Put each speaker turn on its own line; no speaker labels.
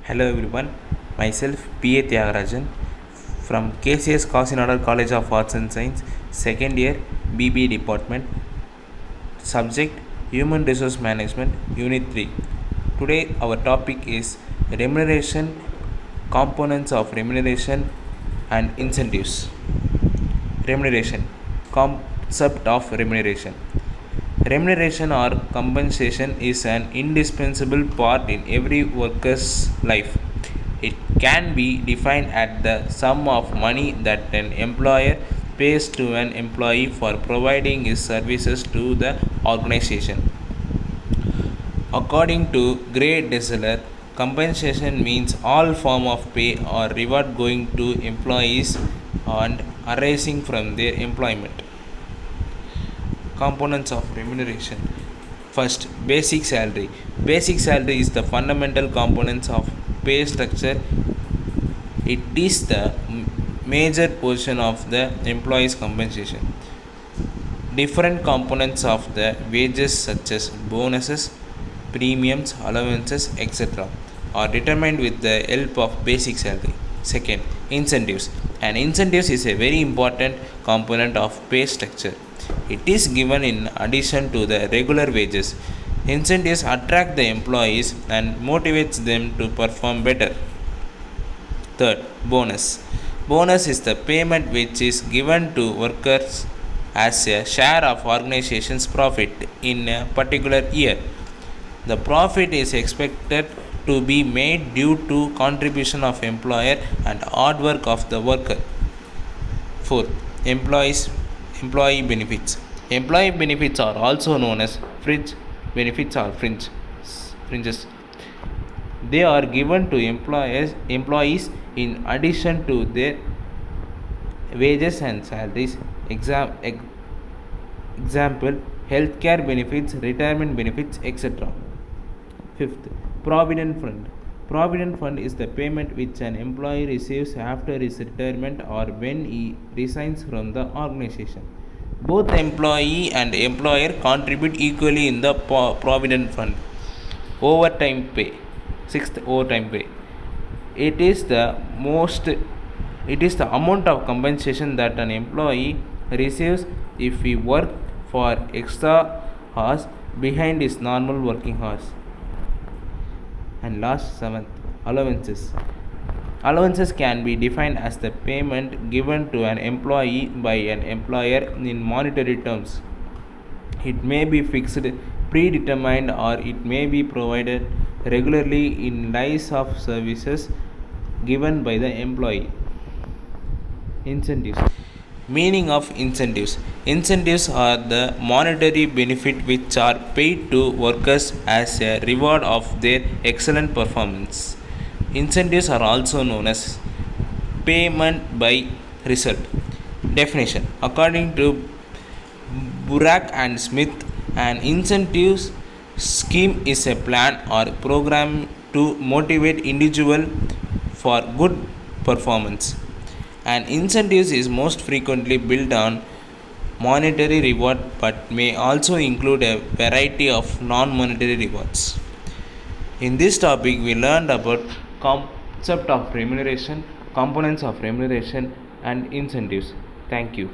Hello everyone, myself P.A. Tyagarajan from KCS Kasinadar College of Arts and Science, second year BBA department, subject Human Resource Management, Unit 3. Today our topic is remuneration, components of remuneration and incentives. Remuneration, concept of remuneration. Remuneration or compensation is an indispensable part in every worker's life. It can be defined as the sum of money that an employer pays to an employee for providing his services to the organization. According to Gray Dessler, compensation means all form of pay or reward going to employees and arising from their employment. Components of remuneration. First, basic salary. Basic salary is the fundamental components of pay structure. It is the major portion of the employee's compensation. Different components of the wages such as bonuses, premiums, allowances, etc. are determined with the help of basic salary. Second, incentives. And incentives is a very important component of pay structure. It is given in addition to the regular wages. Incentives attract the employees and motivates them to perform better. Third, bonus. Bonus is the payment which is given to workers as a share of organization's profit in a particular year. The profit is expected to be made due to contribution of employer and hard work of the worker. Fourth, employee benefits. Employee benefits are also known as fringe benefits or fringes. They are given to employees in addition to their wages and salaries. Example, healthcare benefits, retirement benefits, etc. Fifth, Provident Fund. Provident Fund is the payment which an employee receives after his retirement or when he resigns from the organization. Both employee and employer contribute equally in the Provident Fund. Overtime pay. Sixth, overtime pay. It is the amount of compensation that an employee receives if he works for extra hours behind his normal working hours. And last, seventh, allowances. Allowances can be defined as the payment given to an employee by an employer in monetary terms. It may be fixed, predetermined, or it may be provided regularly in lieu of services given by the employee. Incentives. Meaning of incentives. Incentives are the monetary benefit which are paid to workers as a reward of their excellent performance. Incentives are also known as payment by result. Definition. According to Burak and Smith, an incentives scheme is a plan or program to motivate individual for good performance. An incentives is most frequently built on monetary reward but may also include a variety of non-monetary rewards. In this topic, we learned about concept of remuneration, components of remuneration and incentives. Thank you.